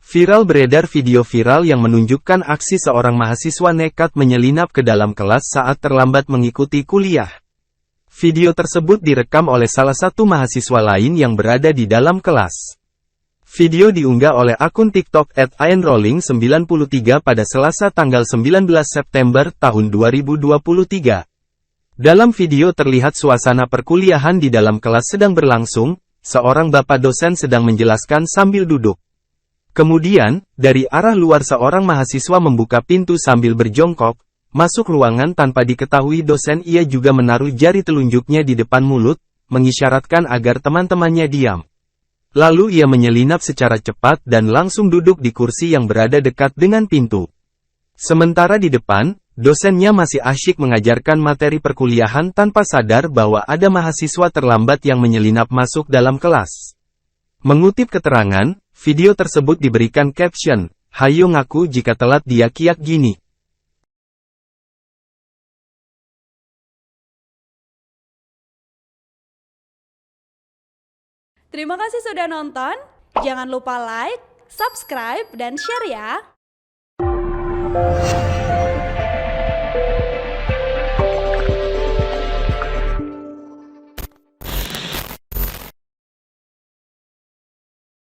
Viral beredar video viral yang menunjukkan aksi seorang mahasiswa nekat menyelinap ke dalam kelas saat terlambat mengikuti kuliah. Video tersebut direkam oleh salah satu mahasiswa lain yang berada di dalam kelas. Video diunggah oleh akun TikTok @ironrolling93 pada Selasa tanggal 19 September tahun 2023. Dalam video terlihat suasana perkuliahan di dalam kelas sedang berlangsung, seorang bapak dosen sedang menjelaskan sambil duduk. Kemudian, dari arah luar seorang mahasiswa membuka pintu sambil berjongkok, masuk ruangan tanpa diketahui dosen. Ia juga menaruh jari telunjuknya di depan mulut, mengisyaratkan agar teman-temannya diam. Lalu ia menyelinap secara cepat dan langsung duduk di kursi yang berada dekat dengan pintu. Sementara di depan, dosennya masih asyik mengajarkan materi perkuliahan tanpa sadar bahwa ada mahasiswa terlambat yang menyelinap masuk dalam kelas. Mengutip keterangan, video tersebut diberikan caption, "Hayo ngaku jika telat dia kiak gini." Terima kasih sudah nonton. Jangan lupa like, subscribe, dan share ya.